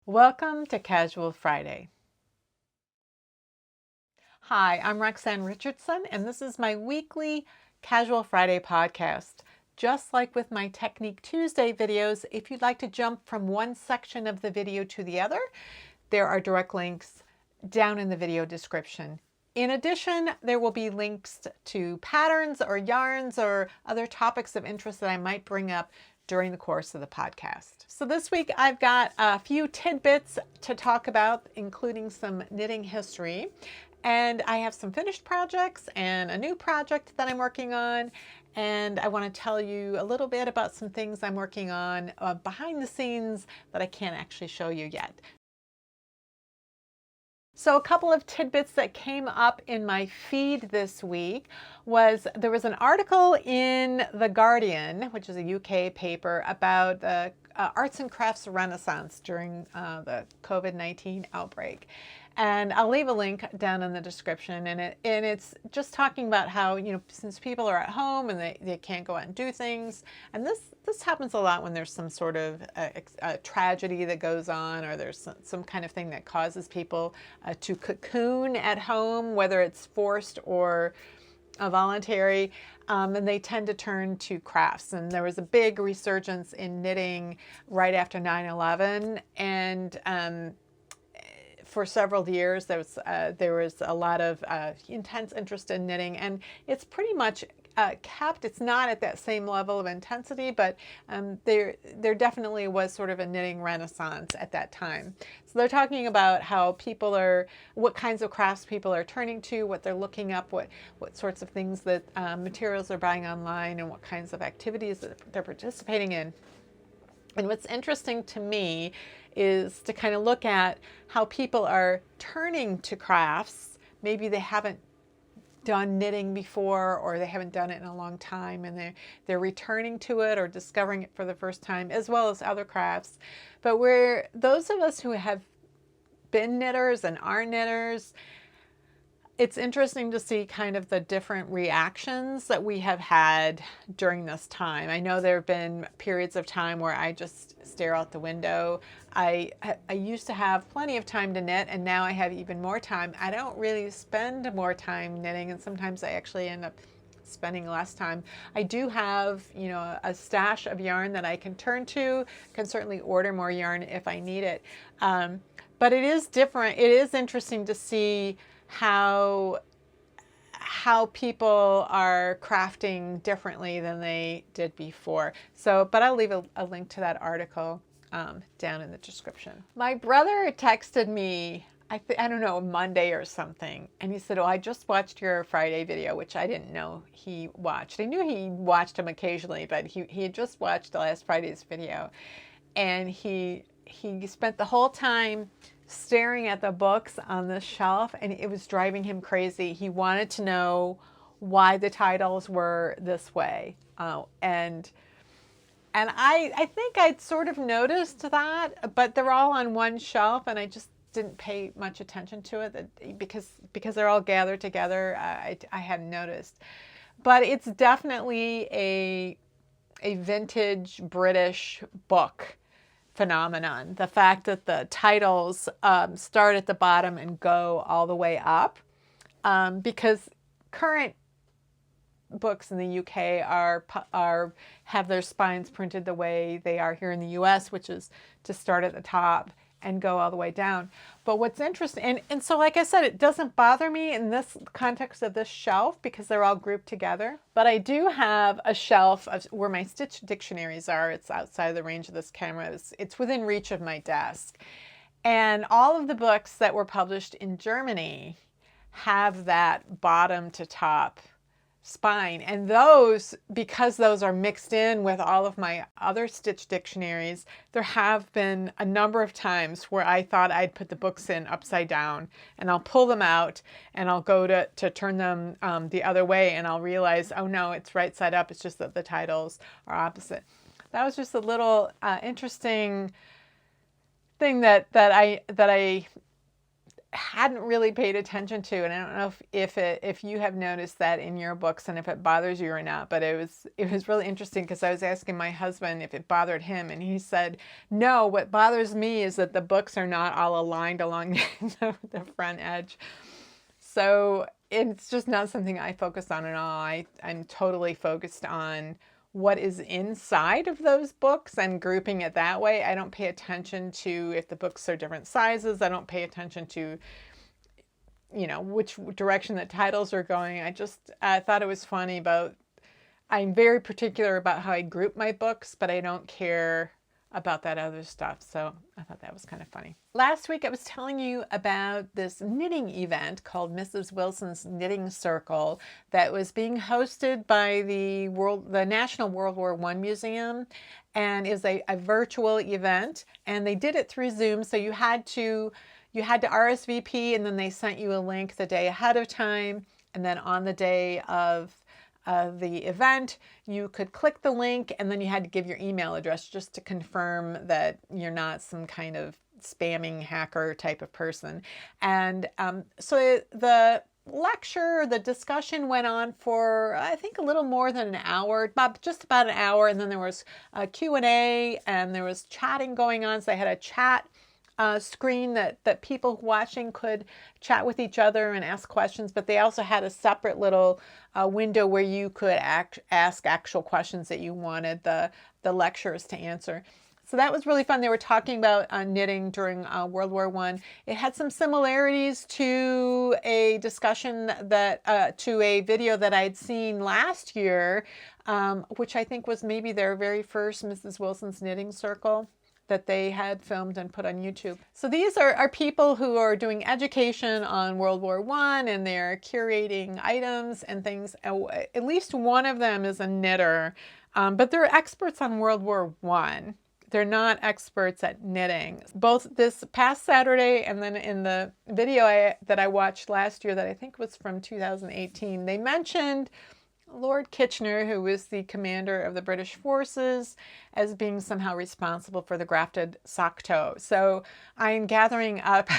Welcome to Casual Friday. Hi, I'm Roxanne Richardson, and this is my weekly Casual Friday podcast. Just like with my Technique Tuesday videos, if you'd like to jump from one section of the video to the other, there are direct links down in the video description. In addition, there will be links to patterns or yarns or other topics of interest that I might bring up during the course of the podcast. So this week I've got a few tidbits to talk about, including some knitting history. And I have some finished projects and a new project that I'm working on. And I want to tell you a little bit about some things I'm working on behind the scenes that I can't actually show you yet. So a couple of tidbits that came up in my feed this week was there was an article in The Guardian, which is a UK paper, about the arts and crafts renaissance during the COVID-19 outbreak. And I'll leave a link down in the description. And it's just talking about how, since people are at home and they can't go out and do things, and this happens a lot when there's some sort of a tragedy that goes on, or there's some kind of thing that causes people to cocoon at home, whether it's forced or voluntary, and they tend to turn to crafts. And there was a big resurgence in knitting right after 9/11, and for several years there was a lot of intense interest in knitting, and it's pretty much kept. It's not at that same level of intensity, but there definitely was sort of a knitting renaissance at that time. So they're talking about how what kinds of crafts people are turning to, what they're looking up, what sorts of things that materials they're buying online, and what kinds of activities that they're participating in. And what's interesting to me is to kind of look at how people are turning to crafts. Maybe they haven't done knitting before, or they haven't done it in a long time, and they're returning to it or discovering it for the first time, as well as other crafts. But those of us who have been knitters and are knitters, it's interesting to see kind of the different reactions that we have had during this time. I know there have been periods of time where I just stare out the window. I used to have plenty of time to knit, and now I have even more time. I don't really spend more time knitting, and sometimes I actually end up spending less time. I do have, a stash of yarn that I can turn to, can certainly order more yarn if I need it. But it is different. It is interesting to see how people are crafting differently than they did before. But I'll leave a link to that article down in the description. My brother texted me, I don't know, Monday or something, and he said, "Oh, I just watched your Friday video," which I didn't know he watched. I knew he watched them occasionally, but he had just watched the last Friday's video, and he spent the whole time staring at the books on the shelf, and it was driving him crazy. He wanted to know why the titles were this way, and I think I'd sort of noticed that, but they're all on one shelf, and I just didn't pay much attention to it because they're all gathered together. I hadn't noticed, but it's definitely a vintage British book phenomenon. The fact that the titles start at the bottom and go all the way up, because current books in the UK have their spines printed the way they are here in the US, which is to start at the top and go all the way down. But what's interesting, and so like I said, it doesn't bother me in this context of this shelf because they're all grouped together. But I do have a shelf where my stitch dictionaries are. It's outside the range of this camera. It's within reach of my desk. And all of the books that were published in Germany have that bottom to top spine, and those, because those are mixed in with all of my other stitch dictionaries, there have been a number of times where I thought I'd put the books in upside down, and I'll pull them out and I'll go to turn them the other way, and I'll realize, oh no, it's right side up. It's just that the titles are opposite. That was just a little interesting thing that I hadn't really paid attention to, and I don't know if you have noticed that in your books and if it bothers you or not, but it was really interesting because I was asking my husband if it bothered him, and he said, no, what bothers me is that the books are not all aligned along the front edge. So it's just not something I focus on at all. I'm totally focused on what is inside of those books and grouping it that way. I don't pay attention to if the books are different sizes. I don't pay attention to, which direction the titles are going. I just thought it was funny about, I'm very particular about how I group my books, but I don't care about that other stuff. So I thought that was kind of funny. Last week I was telling you about this knitting event called Mrs. Wilson's Knitting Circle that was being hosted by the National World War I Museum, and is a virtual event, and they did it through Zoom. So you had to RSVP, and then they sent you a link the day ahead of time, and then on the day of the event, you could click the link, and then you had to give your email address just to confirm that you're not some kind of spamming hacker type of person. And so the lecture, the discussion went on for, I think, a little more than an hour, just about an hour, and then there was a Q&A, and there was chatting going on. So they had a chat screen that people watching could chat with each other and ask questions, but they also had a separate little window where you could ask actual questions that you wanted the lecturers to answer. So that was really fun. They were talking about knitting during World War I. It had some similarities to a discussion to a video that I'd seen last year, which I think was maybe their very first Mrs. Wilson's Knitting Circle that they had filmed and put on YouTube. So these are people who are doing education on World War I, and they're curating items and things. At least one of them is a knitter, but they're experts on World War I. They're not experts at knitting. Both this past Saturday and then in the video that I watched last year that I think was from 2018, they mentioned Lord Kitchener, who was the commander of the British forces, as being somehow responsible for the grafted sock toe. So I'm gathering up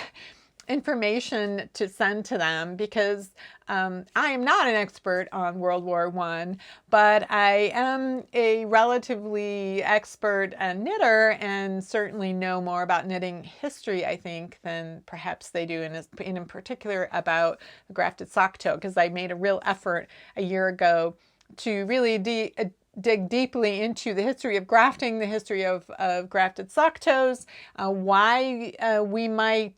information to send to them because I am not an expert on World War I, but I am a relatively expert knitter and certainly know more about knitting history, I think, than perhaps they do, in particular about the grafted sock toe, because I made a real effort a year ago to really dig deeply into the history of grafting, the history of grafted sock toes, why we might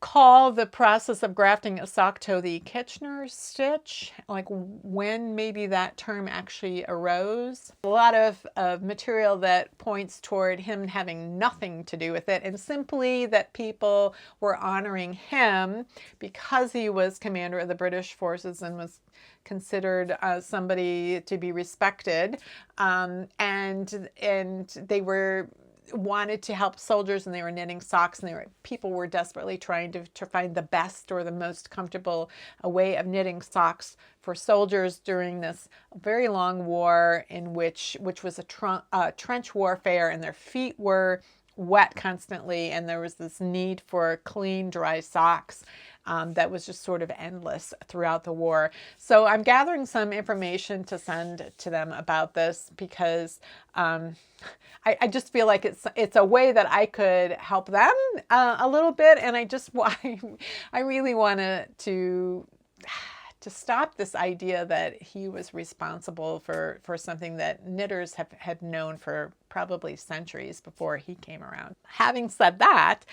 call the process of grafting a sock toe the Kitchener stitch, like when maybe that term actually arose. A lot of material that points toward him having nothing to do with it, and simply that people were honoring him because he was commander of the British forces and was considered somebody to be respected, and they wanted to help soldiers, and they were knitting socks, and people were desperately trying to find the best or the most comfortable way of knitting socks for soldiers during this very long war, which was a trench warfare, and their feet were wet constantly, and there was this need for clean, dry socks that was just sort of endless throughout the war. So I'm gathering some information to send to them about this because I just feel like it's a way that I could help them a little bit, and I really wanted to stop this idea that he was responsible for something that knitters had known for probably centuries before he came around. Having said that,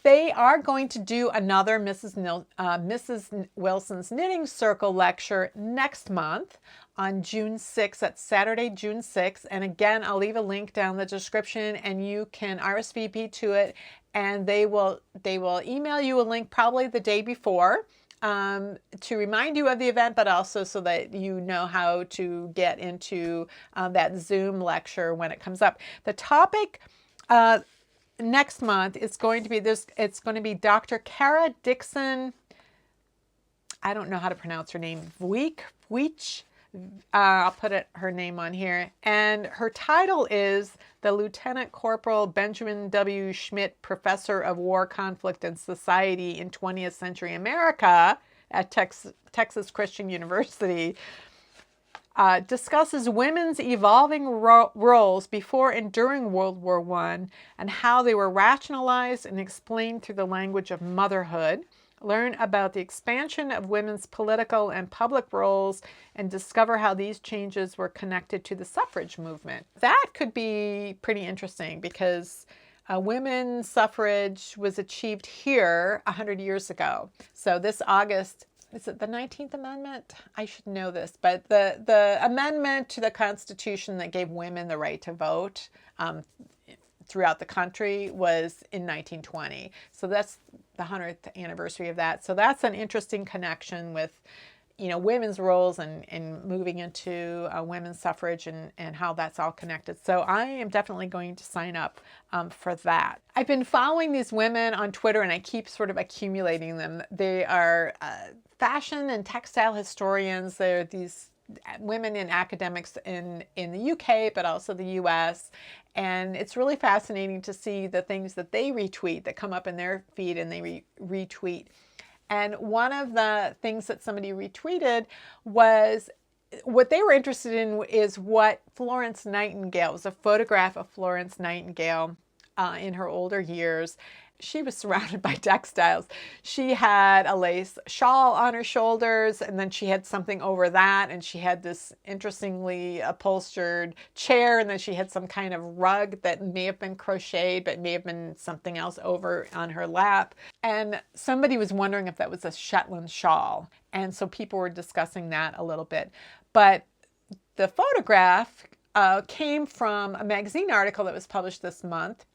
they are going to do another Mrs. Wilson's Knitting Circle lecture next month on June 6th. That's Saturday, June 6th. And again, I'll leave a link down in the description, and you can RSVP to it, and they will email you a link probably the day before to remind you of the event, but also so that you know how to get into that Zoom lecture when it comes up. The topic next month is going to be it's going to be Dr. Kara Dixon. I don't know how to pronounce her name. Vujicic. I'll put her name on here. And her title is the Lieutenant Corporal Benjamin W. Schmidt Professor of War, Conflict, and Society in 20th Century America at Texas Christian University. Discusses women's evolving roles before and during World War I and how they were rationalized and explained through the language of motherhood. Learn about the expansion of women's political and public roles and discover how these changes were connected to the suffrage movement. That could be pretty interesting because women's suffrage was achieved here 100 years ago. So this August, is it the 19th Amendment? I should know this, but the amendment to the Constitution that gave women the right to vote throughout the country was in 1920. So that's the 100th anniversary of that. So that's an interesting connection with, women's roles and moving into women's suffrage and how that's all connected. So I am definitely going to sign up for that. I've been following these women on Twitter and I keep sort of accumulating them. They are fashion and textile historians. They're these women in academics in the UK, but also the US. And it's really fascinating to see the things that they retweet that come up in their feed and they retweet. And one of the things that somebody retweeted was what they were interested in is what Florence Nightingale, was a photograph of Florence Nightingale in her older years. She was surrounded by textiles. She had a lace shawl on her shoulders, and then she had something over that, and she had this interestingly upholstered chair, and then she had some kind of rug that may have been crocheted, but may have been something else over on her lap. And somebody was wondering if that was a Shetland shawl. And so people were discussing that a little bit. But the photograph came from a magazine article that was published this month.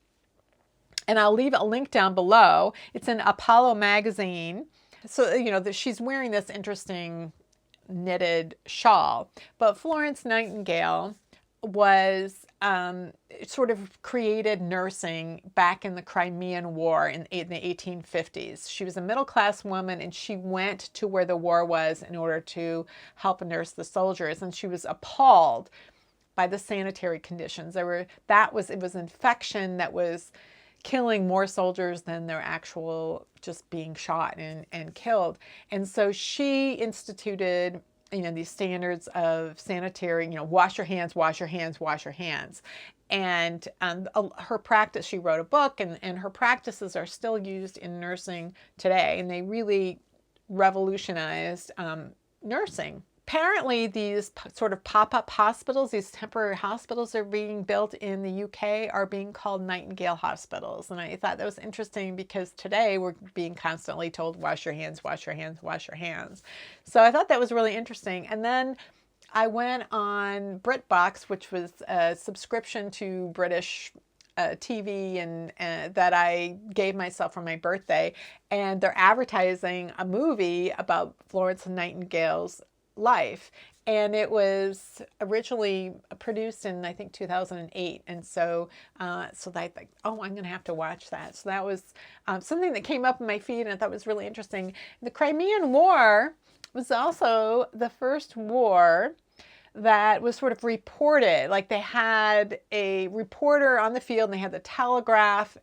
And I'll leave a link down below. It's in Apollo magazine. So, she's wearing this interesting knitted shawl. But Florence Nightingale was sort of created nursing back in the Crimean War in the 1850s. She was a middle-class woman and she went to where the war was in order to help nurse the soldiers. And she was appalled by the sanitary conditions. It was infection that was killing more soldiers than their actual just being shot and killed. And so she instituted, these standards of sanitary, wash your hands, wash your hands, wash your hands. And her practice, she wrote a book and her practices are still used in nursing today. And they really revolutionized nursing. Apparently, these sort of pop-up hospitals, these temporary hospitals that are being built in the UK are being called Nightingale hospitals. And I thought that was interesting because today we're being constantly told, wash your hands, wash your hands, wash your hands. So I thought that was really interesting. And then I went on BritBox, which was a subscription to British TV and that I gave myself for my birthday. And they're advertising a movie about Florence Nightingale's life, and it was originally produced in I think 2008, and so I thought, oh, I'm gonna have to watch that. So that was something that came up in my feed and I thought was really interesting. The Crimean War was also the first war that was sort of reported. Like they had a reporter on the field and they had the telegraph.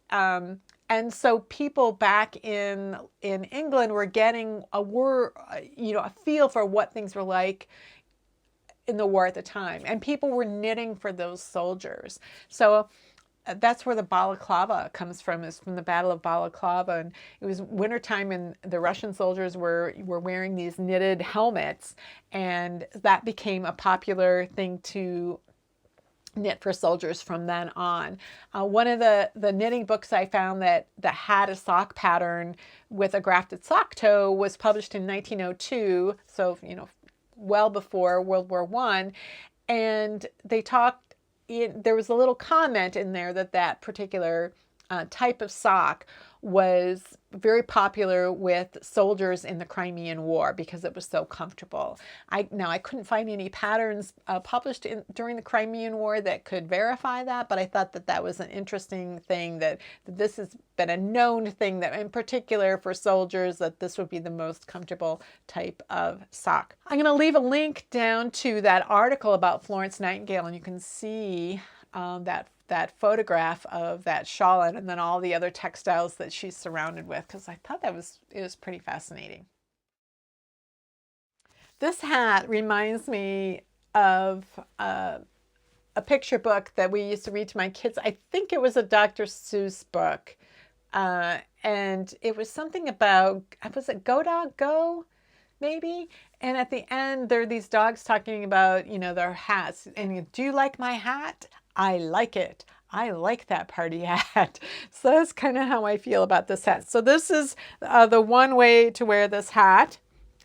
And so people back in England were getting a feel for what things were like in the war at the time. And people were knitting for those soldiers. So that's where the balaclava comes from, is from the Battle of Balaclava. And it was wintertime and the Russian soldiers were wearing these knitted helmets. And that became a popular thing to knit for soldiers from then on. One of the knitting books I found that had a sock pattern with a grafted sock toe was published in 1902, so well before World War I, and they talked. There was a little comment in there that particular type of sock was very popular with soldiers in the Crimean War because it was so comfortable. Now I couldn't find any patterns published during the Crimean War that could verify that, but I thought that that was an interesting thing, that this has been a known thing, that in particular for soldiers, that this would be the most comfortable type of sock. I'm going to leave a link down to that article about Florence Nightingale, and you can see that photograph of that shawl and then all the other textiles that she's surrounded with, because I thought it was pretty fascinating. This hat reminds me of a picture book that we used to read to my kids. I think it was a Dr. Seuss book, and it was something about, was it Go Dog Go, maybe? And at the end, there are these dogs talking about, their hats. And do you like my hat? I like it. I like that party hat. So that's kind of how I feel about this hat. So this is the one way to wear this hat,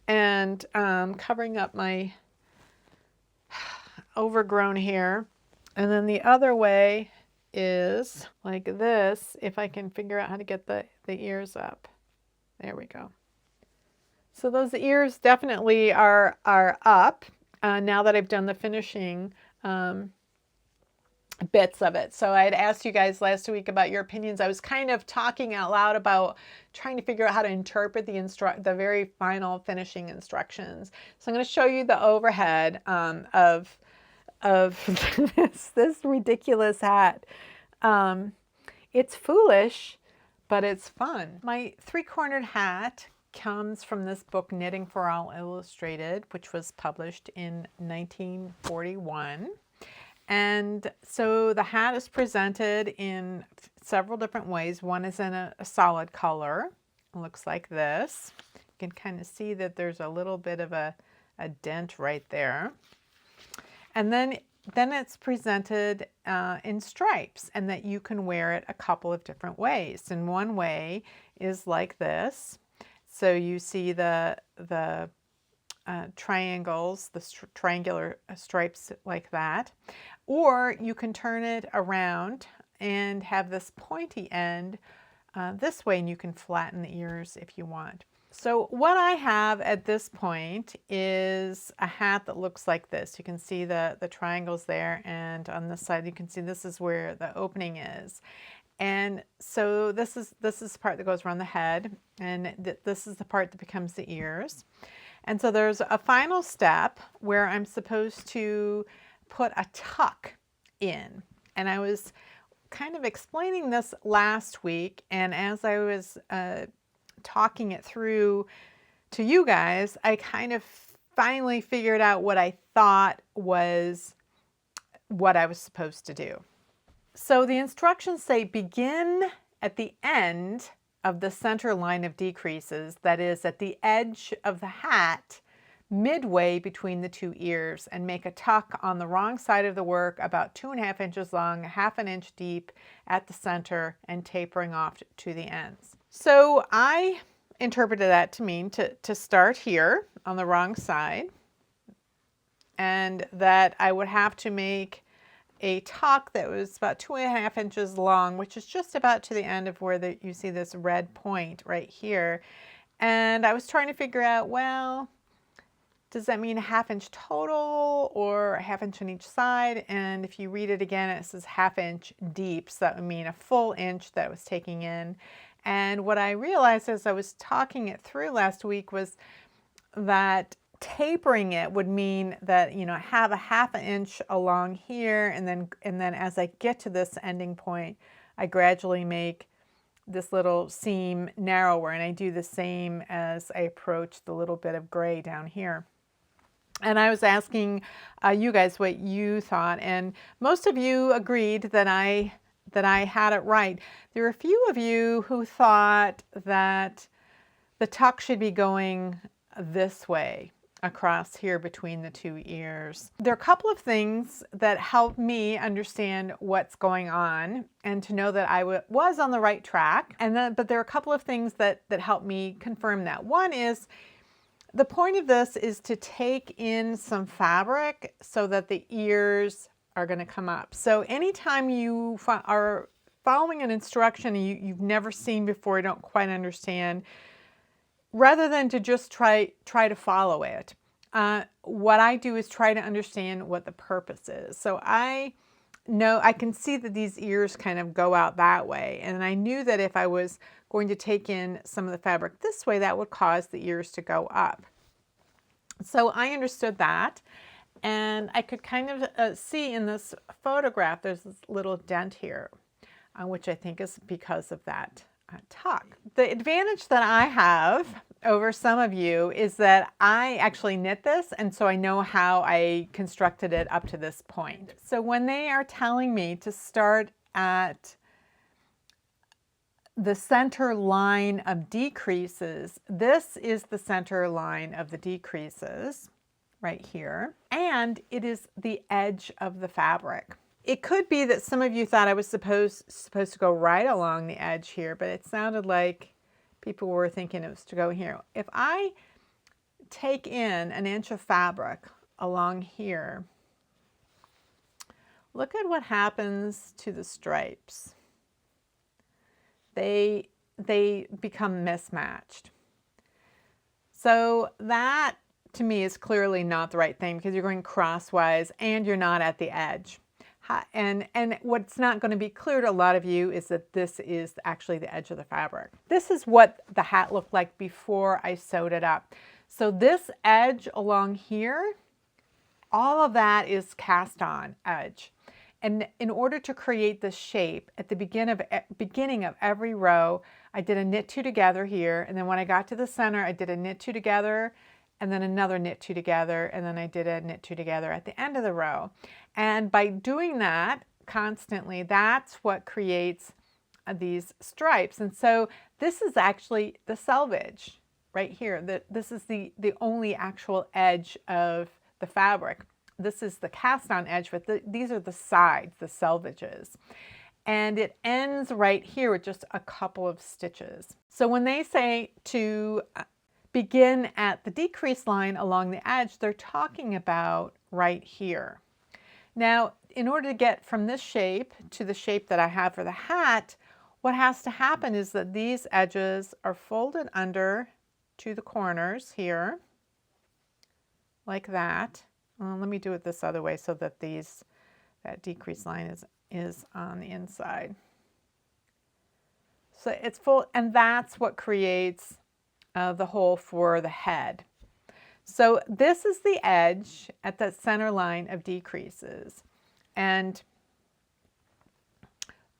and covering up my overgrown hair. And then the other way is like this, if I can figure out how to get the ears up. There we go. So those ears definitely are up now that I've done the finishing bits of it. So I had asked you guys last week about your opinions. I was kind of talking out loud about trying to figure out how to interpret the very final finishing instructions. So I'm going to show you the overhead of this ridiculous hat. It's foolish, but it's fun. My three-cornered hat comes from this book, Knitting for All Illustrated, which was published in 1941. And so the hat is presented in several different ways. One is in a solid color. It looks like this. You can kind of see that there's a little bit of a dent right there. And then it's presented in stripes, and that you can wear it a couple of different ways. And one way is like this. So you see the triangles, the triangular stripes like that. Or you can turn it around and have this pointy end this way, and you can flatten the ears if you want. So what I have at this point is a hat that looks like this. You can see the triangles there, and on this side you can see this is where the opening is. And so this is the part that goes around the head, and this is the part that becomes the ears. And so there's a final step where I'm supposed to put a tuck in. And I was kind of explaining this last week, and as I was talking it through to you guys, I kind of finally figured out what I thought was what I was supposed to do. So the instructions say begin at the end of the center line of decreases, that is at the edge of the hat, midway between the two ears, and make a tuck on the wrong side of the work about 2.5 inches long, 1/2 inch deep at the center, and tapering off to the ends. So I interpreted that to mean to start here on the wrong side, and that I would have to make a tuck that was about 2.5 inches long, which is just about to the end of where you see this red point right here. And I was trying to figure out, well, does that mean 1/2 inch total or 1/2 inch on each side? And if you read it again, it says 1/2 inch deep, so that would mean a full inch that was taking in. And what I realized as I was talking it through last week was that tapering it would mean that, have a 1/2 inch along here, and then as I get to this ending point, I gradually make this little seam narrower, and I do the same as I approach the little bit of gray down here. And I was asking you guys what you thought, and most of you agreed that I had it right. There were a few of you who thought that the tuck should be going this way across here between the two ears. There are a couple of things that helped me understand what's going on and to know that I was on the right track. But there are a couple of things that helped me confirm that. One is, the point of this is to take in some fabric so that the ears are going to come up. So anytime you are following an instruction you've never seen before, you don't quite understand, rather than to just try to follow it, what I do is try to understand what the purpose is. So I can see that these ears kind of go out that way, and I knew that if I was going to take in some of the fabric this way, that would cause the ears to go up. So I understood that, and I could kind of see in this photograph there's this little dent here, which I think is because of that tuck. The advantage that I have over some of you is that I actually knit this, and so I know how I constructed it up to this point. So when they are telling me to start at the center line of decreases, this is the center line of the decreases right here, and it is the edge of the fabric. It could be that some of you thought I was supposed to go right along the edge here, but it sounded like people were thinking it was to go here. If I take in an inch of fabric along here, look at what happens to the stripes. They become mismatched. So that to me is clearly not the right thing, because you're going crosswise and you're not at the edge. And what's not going to be clear to a lot of you is that this is actually the edge of the fabric. This is what the hat looked like before I sewed it up. So this edge along here, all of that is cast on edge. And in order to create this shape, at the beginning of every row, I did a knit 2 together here, and then when I got to the center, I did a knit 2 together, and then another knit 2 together, and then I did a knit 2 together at the end of the row. And by doing that constantly, that's what creates these stripes. And so this is actually the selvage right here. This is the only actual edge of the fabric. This is the cast on edge, but these are the sides, the selvages. And it ends right here with just a couple of stitches. So when they say to begin at the decrease line along the edge, they're talking about right here. Now, in order to get from this shape to the shape that I have for the hat, what has to happen is that these edges are folded under to the corners here, like that. Let me do it this other way so that that decrease line is on the inside. So it's full, and that's what creates the hole for the head. So this is the edge at the center line of decreases. And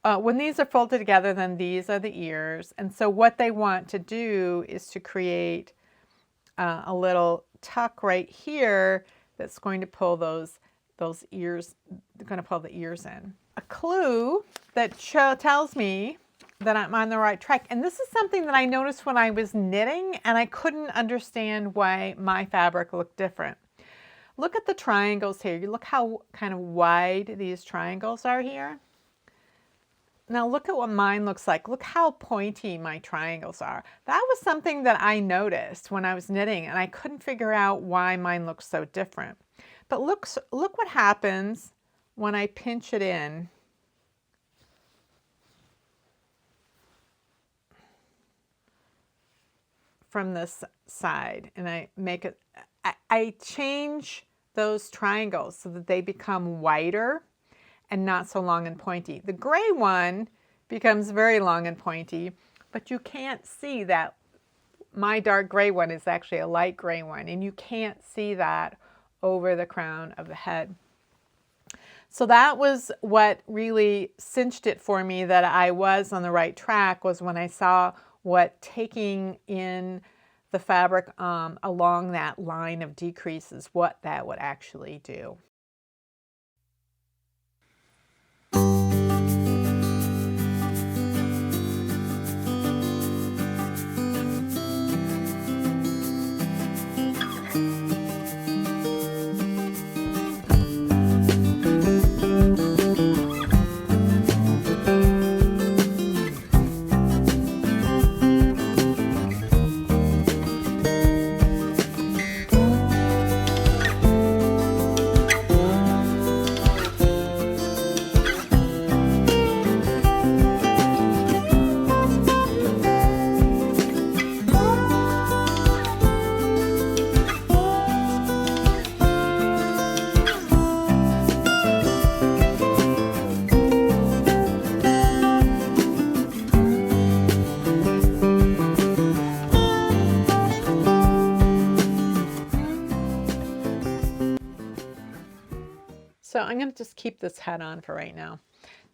when these are folded together, then these are the ears. And so what they want to do is to create a little tuck right here that's going to pull those ears, going to pull the ears in. A clue that tells me that I'm on the right track. And this is something that I noticed when I was knitting, and I couldn't understand why my fabric looked different. Look at the triangles here. You look how kind of wide these triangles are here. Now look at what mine looks like. Look how pointy my triangles are. That was something that I noticed when I was knitting, and I couldn't figure out why mine looks so different. But look what happens when I pinch it in. From this side, and I make it, I change those triangles so that they become wider and not so long and pointy. The gray one becomes very long and pointy, but you can't see that my dark gray one is actually a light gray one, and you can't see that over the crown of the head. So that was what really cinched it for me that I was on the right track, was when I saw what taking in the fabric along that line of decreases, what that would actually do. I'm going to just keep this hat on for right now.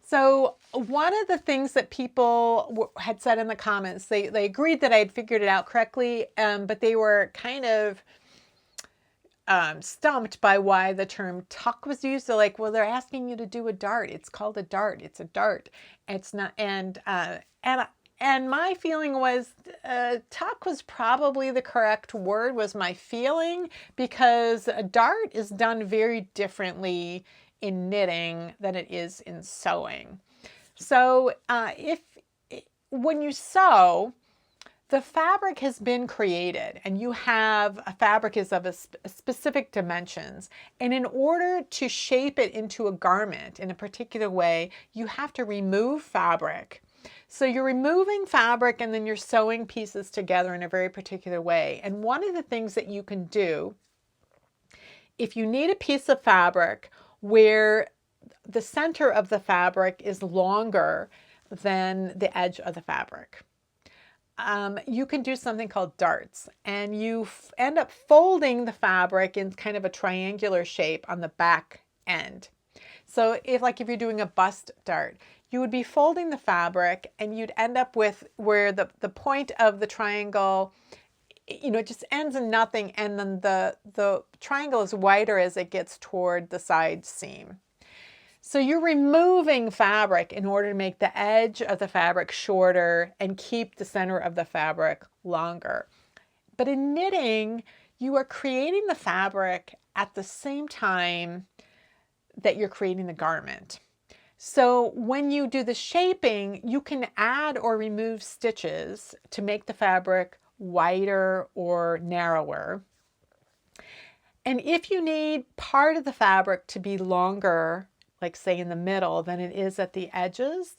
So one of the things that people had said in the comments, they agreed that I had figured it out correctly, but they were kind of stumped by why the term tuck was used. They're like, well, they're asking you to do a dart. It's called a dart. It's a dart. It's not. And my feeling was tuck was probably the correct word, was my feeling, because a dart is done very differently in knitting than it is in sewing. So when you sew, the fabric has been created and you have a fabric is of a specific dimensions. And in order to shape it into a garment in a particular way, you have to remove fabric. So you're removing fabric and then you're sewing pieces together in a very particular way. And one of the things that you can do, if you need a piece of fabric where the center of the fabric is longer than the edge of the fabric, you can do something called darts, and you end up folding the fabric in kind of a triangular shape on the back end. So if you're doing a bust dart, you would be folding the fabric and you'd end up with where the point of the triangle, it just ends in nothing, and then the triangle is wider as it gets toward the side seam. So you're removing fabric in order to make the edge of the fabric shorter and keep the center of the fabric longer. But in knitting, you are creating the fabric at the same time that you're creating the garment. So when you do the shaping, you can add or remove stitches to make the fabric wider or narrower. And if you need part of the fabric to be longer, like say in the middle, than it is at the edges,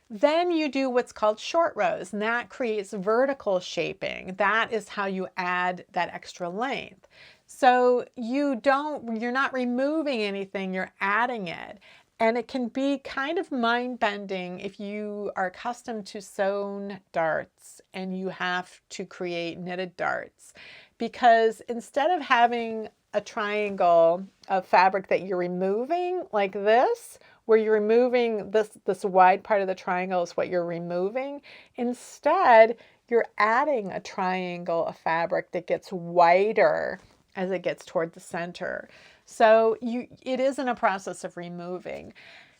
then you do what's called short rows, and that creates vertical shaping. That is how you add that extra length. So you're not removing anything, you're adding it. And it can be kind of mind-bending if you are accustomed to sewn darts and you have to create knitted darts, because instead of having a triangle of fabric that you're removing like this, where you're removing this wide part of the triangle is what you're removing, instead you're adding a triangle of fabric that gets wider as it gets toward the center. So it is in a process of removing.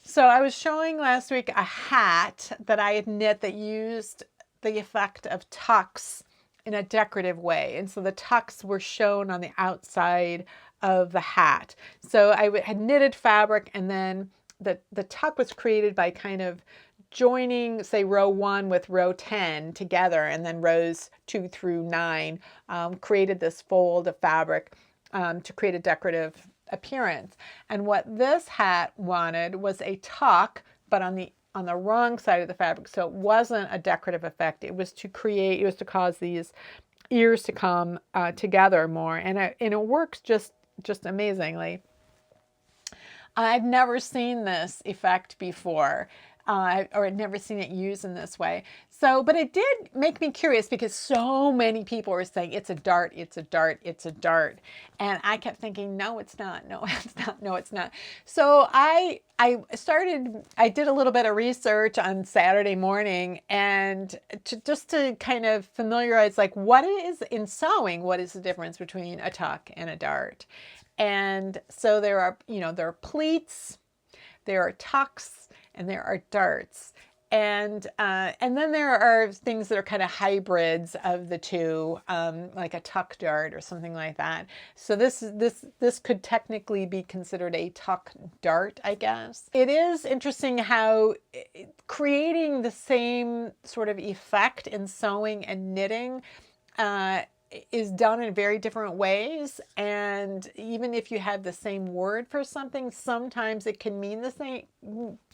So I was showing last week a hat that I had knit that used the effect of tucks in a decorative way. And so the tucks were shown on the outside of the hat. So I had knitted fabric, and then the tuck was created by kind of joining, say, row 1 with row 10 together, and then rows 2 through 9 created this fold of fabric to create a decorative appearance. And what this hat wanted was a tuck, but on the wrong side of the fabric. So it wasn't a decorative effect. It was to cause these ears to come together more. And it works just amazingly. I've never seen this effect before. Or I'd never seen it used in this way. So, but it did make me curious, because so many people were saying it's a dart, it's a dart, it's a dart. And I kept thinking, no, it's not, no, it's not, no, it's not. So I did a little bit of research on Saturday morning, and to kind of familiarize, like, what is in sewing, what is the difference between a tuck and a dart? And so there are pleats, there are tucks, and there are darts. And then there are things that are kind of hybrids of the two, like a tuck dart or something like that. So this could technically be considered a tuck dart, I guess. It is interesting how creating the same sort of effect in sewing and knitting is done in very different ways. And even if you have the same word for something, sometimes it can mean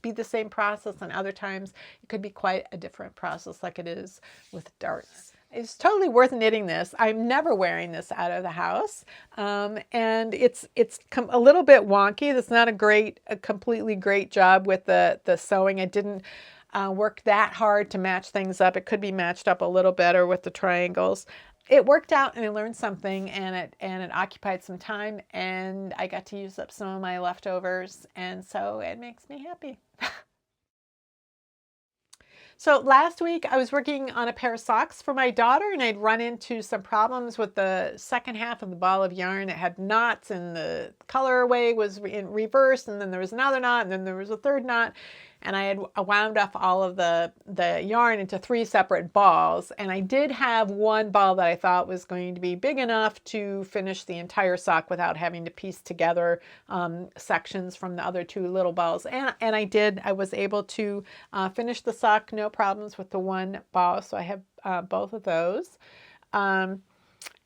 be the same process, and other times it could be quite a different process, like it is with darts. It's totally worth knitting this. I'm never wearing this out of the house. And it's a little bit wonky. That's not a completely great job with the sewing. I didn't work that hard to match things up. It could be matched up a little better with the triangles. it worked out, and I learned something, and it occupied some time, and I got to use up some of my leftovers, and so it makes me happy. So last week I was working on a pair of socks for my daughter, and I'd run into some problems with the second half of the ball of yarn. It had knots, and the colorway was in reverse, and then there was another knot, and then there was a third knot. And I had wound up all of the yarn into 3 separate balls. And I did have one ball that I thought was going to be big enough to finish the entire sock without having to piece together sections from the other 2 little balls. And I did. I was able to finish the sock, no problems with the one ball. So I have both of those. And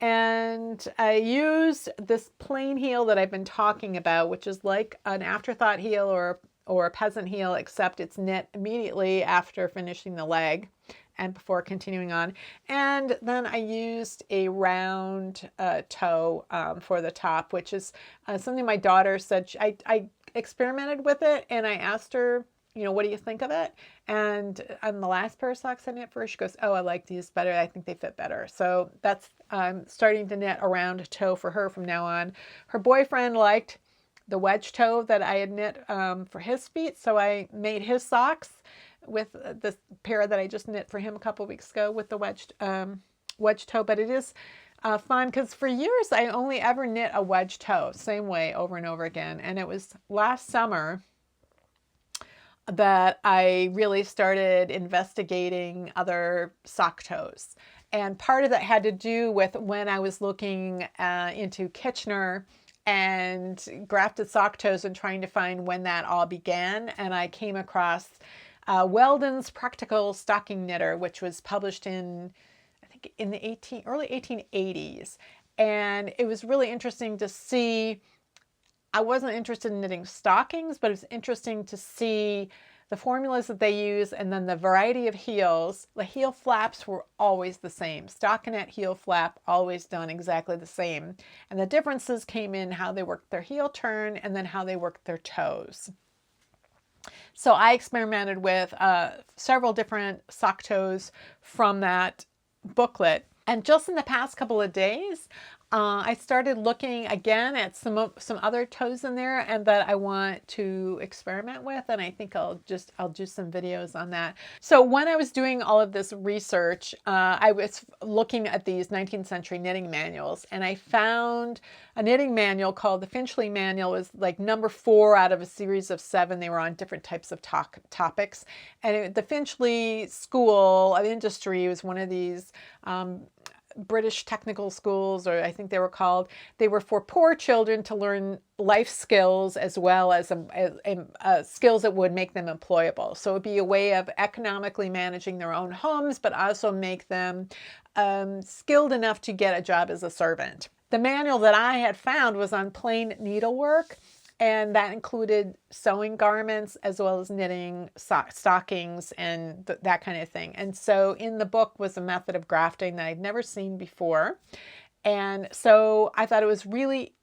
I used this plain heel that I've been talking about, which is like an afterthought heel or a peasant heel, except it's knit immediately after finishing the leg and before continuing on. And then I used a round toe for the top, which is something my daughter said. I experimented with it, and I asked her, what do you think of it? And on the last pair of socks I knit for her, she goes, oh, I like these better. I think they fit better. So that's starting to knit a round toe for her from now on. Her boyfriend liked the wedge toe that I had knit for his feet, so I made his socks with this pair that I just knit for him a couple weeks ago with the wedge toe. But it is fun because for years I only ever knit a wedge toe, same way over and over again. And it was last summer that I really started investigating other sock toes. And part of that had to do with when I was looking into Kitchener and grafted sock toes and trying to find when that all began. And I came across Weldon's Practical Stocking Knitter, which was published in, I think, in the early 1880s. And it was really interesting to see. I wasn't interested in knitting stockings, but it was interesting to see the formulas that they use and then the variety of heels. The heel flaps were always the same. Stockinette heel flap, always done exactly the same. And the differences came in how they worked their heel turn and then how they worked their toes. So I experimented with several different sock toes from that booklet. And just in the past couple of days, I started looking again at some other toes in there and that I want to experiment with, and I think I'll do some videos on that. So when I was doing all of this research, I was looking at these 19th century knitting manuals, and I found a knitting manual called the Finchley Manual. It was like number 4 out of a series of 7. They were on different types of topics, and the Finchley School of Industry was one of these British technical schools, or I think they were called. They were for poor children to learn life skills as well as skills that would make them employable. So it would be a way of economically managing their own homes, but also make them skilled enough to get a job as a servant. The manual that I had found was on plain needlework, and that included sewing garments as well as knitting stockings and that kind of thing. And so in the book was a method of grafting that I'd never seen before. And so I thought it was really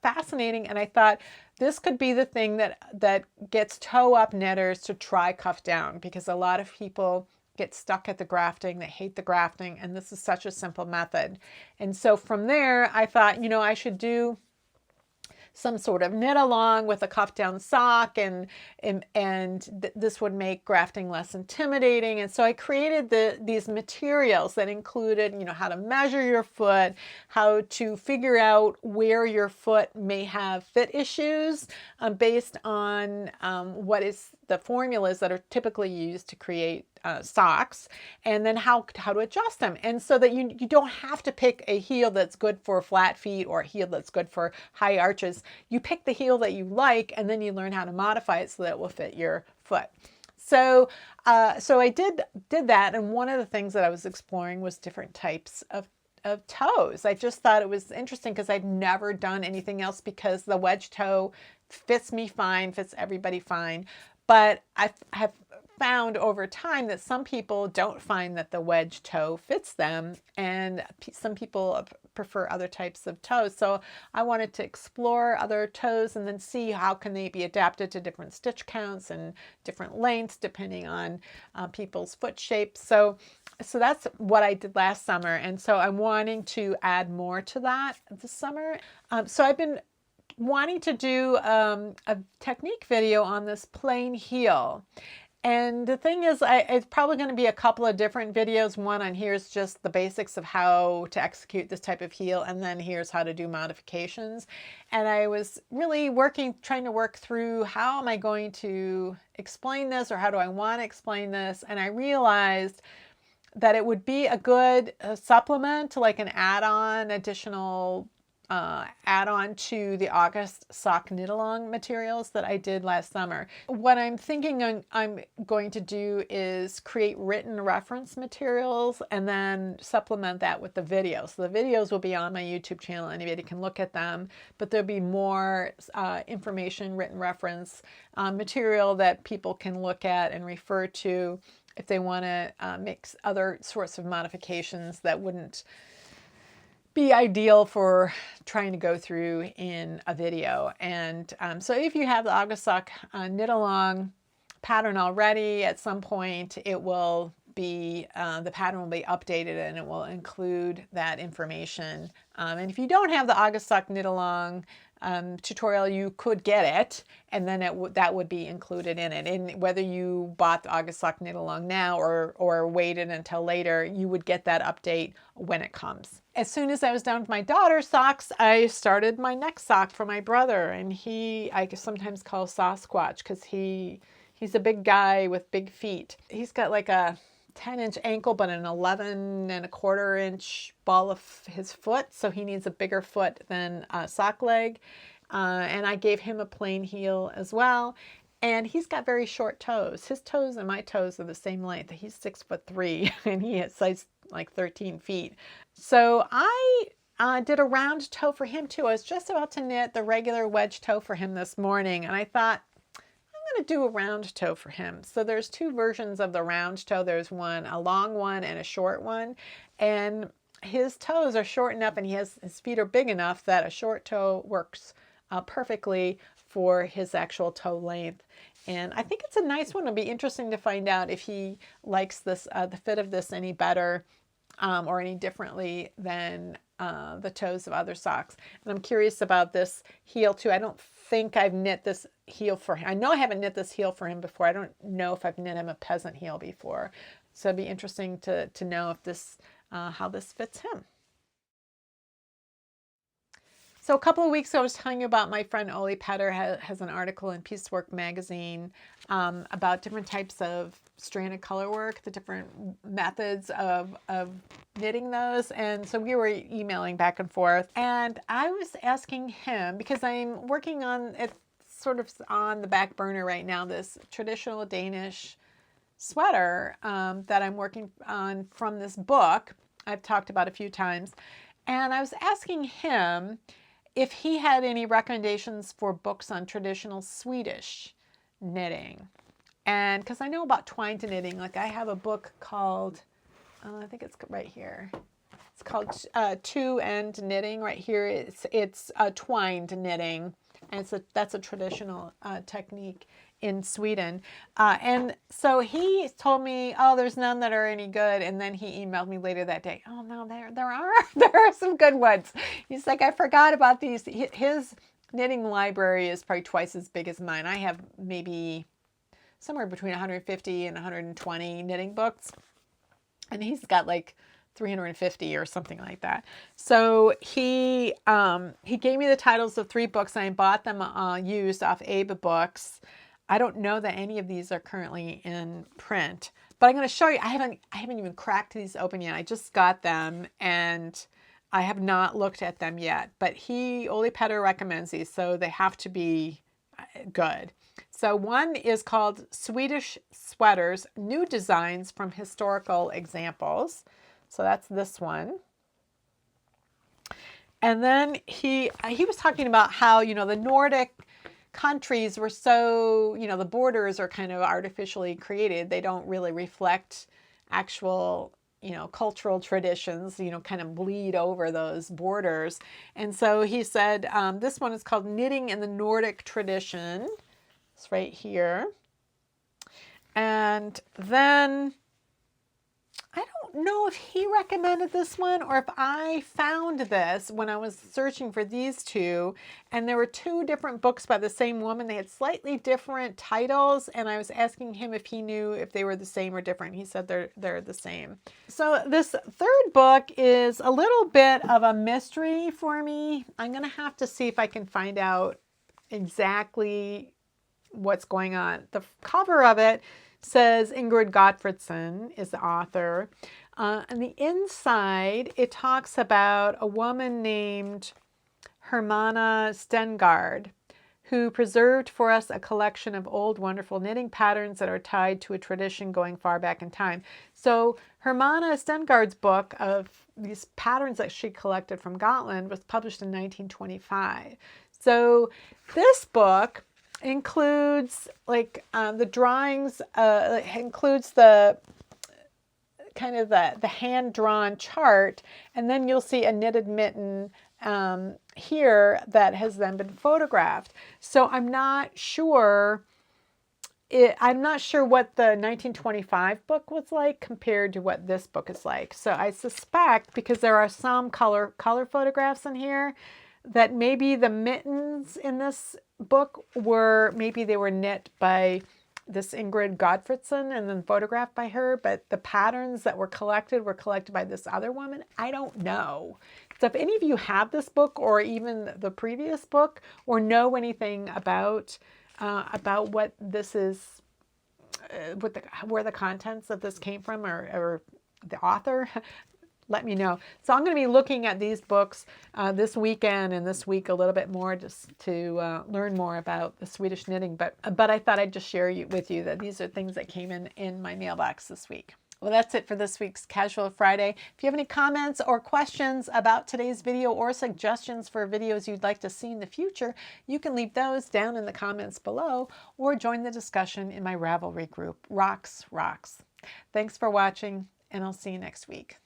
fascinating, and I thought this could be the thing that gets toe-up knitters to try cuff down, because a lot of people get stuck at the grafting, they hate the grafting, and this is such a simple method. And so from there, I thought, I should do some sort of knit along with a cuff down sock, and this would make grafting less intimidating. And so I created these materials that included, how to measure your foot, how to figure out where your foot may have fit issues based on what is the formulas that are typically used to create socks, and then how to adjust them, and so that you don't have to pick a heel that's good for flat feet or a heel that's good for high arches. You pick the heel that you like, and then you learn how to modify it so that it will fit your foot. So I did that, and one of the things that I was exploring was different types of toes. I just thought it was interesting because I'd never done anything else, because the wedge toe fits me fine, fits everybody fine. But I have found over time that some people don't find that the wedge toe fits them, and some people prefer other types of toes. So I wanted to explore other toes and then see how can they be adapted to different stitch counts and different lengths depending on people's foot shapes. So so that's what I did last summer. And so I'm wanting to add more to that this summer. So I've been wanting to do a technique video on this plain heel. And the thing is, it's probably going to be a couple of different videos. One on here's just the basics of how to execute this type of heel, and then here's how to do modifications. And I was really trying to work through how am I going to explain this, or how do I want to explain this? And I realized that it would be a good supplement, like an additional add-on to the August sock knit-along materials that I did last summer. What I'm thinking I'm going to do is create written reference materials and then supplement that with the videos. So the videos will be on my YouTube channel. Anybody can look at them, but there'll be more information, written reference material that people can look at and refer to if they want to make other sorts of modifications that wouldn't be ideal for trying to go through in a video. And so if you have the August sock knit along pattern already, at some point it will be, the pattern will be updated and it will include that information. And if you don't have the August sock knit along tutorial, you could get it, and then that would be included in it. And whether you bought the August sock knit along now or waited until later, you would get that update when it comes. As soon as I was done with my daughter's socks, I started my next sock for my brother, and I sometimes call Sasquatch because he's a big guy with big feet. He's got like a 10-inch ankle, but an 11.25-inch ball of his foot. So he needs a bigger foot than a sock leg. And I gave him a plain heel as well. And he's got very short toes. His toes and my toes are the same length. He's 6'3" and he has size like 13 feet. So I did a round toe for him too. I was just about to knit the regular wedge toe for him this morning, and I thought, to do a round toe for him. So there's two versions of the round toe. There's a long one and a short one. And his toes are short enough and his feet are big enough that a short toe works perfectly for his actual toe length. And I think it's a nice one. It'll be interesting to find out if he likes this, the fit of this any better or any differently than the toes of other socks. And I'm curious about this heel too. I don't think I've knit this heel for him. I know I haven't knit this heel for him before. I don't know if I've knit him a peasant heel before. So it'd be interesting to know if this, how this fits him. So a couple of weeks ago, I was telling you about my friend Oli Petter has an article in Piecework magazine about different types of stranded color work, the different methods of knitting those. And so we were emailing back and forth. And I was asking him, because I'm working on it, sort of on the back burner right now, this traditional Danish sweater that I'm working on from this book I've talked about a few times. And I was asking him if he had any recommendations for books on traditional Swedish knitting. And because I know about twined knitting, like I have a book called, I think it's right here. It's called Two-End Knitting right here. It's twined knitting, and that's a traditional technique in Sweden. And so he told me, oh, there's none that are any good. And then he emailed me later that day. Oh no, there are some good ones. He's like, I forgot about these. His knitting library is probably twice as big as mine. I have maybe somewhere between 150 and 120 knitting books. And he's got like 350 or something like that. So he gave me the titles of 3 books. And I bought them used off Abe Books. I don't know that any of these are currently in print, but I'm going to show you. I haven't even cracked these open yet. I just got them and I have not looked at them yet. But Oli Petter recommends these, so they have to be good. So one is called Swedish Sweaters: New Designs from Historical Examples. So that's this one. And then he was talking about how, the Nordic countries were so, the borders are kind of artificially created. They don't really reflect actual, cultural traditions, kind of bleed over those borders. And so he said, this one is called Knitting in the Nordic Tradition. It's right here. And then I don't don't know if he recommended this one or if I found this when I was searching for these two, and there were two different books by the same woman. They had slightly different titles, and I was asking him if he knew if they were the same or different. He said they're the same. So this third book is a little bit of a mystery for me. I'm going to have to see if I can find out exactly what's going on. The cover of it says Ingrid Gottfredson is the author. On the inside, it talks about a woman named Hermana Stengard, who preserved for us a collection of old wonderful knitting patterns that are tied to a tradition going far back in time. So Hermana Stengard's book of these patterns that she collected from Gotland was published in 1925. So this book includes like the drawings, includes the kind of the hand-drawn chart, and then you'll see a knitted mitten here that has then been photographed. So I'm not sure what the 1925 book was like compared to what this book is like. So I suspect, because there are some color photographs in here, that maybe the mittens in this book maybe they were knit by this Ingrid Gottfredson and then photographed by her, but the patterns that were collected by this other woman. I don't know. So if any of you have this book or even the previous book, or know anything about what this is, where the contents of this came from, or the author, let me know. So I'm going to be looking at these books this weekend and this week a little bit more, just to learn more about the Swedish knitting. But I thought I'd just share with you that these are things that came in my mailbox this week. Well, that's it for this week's Casual Friday. If you have any comments or questions about today's video, or suggestions for videos you'd like to see in the future, you can leave those down in the comments below, or join the discussion in my Ravelry group, Rox Rocks. Thanks for watching, and I'll see you next week.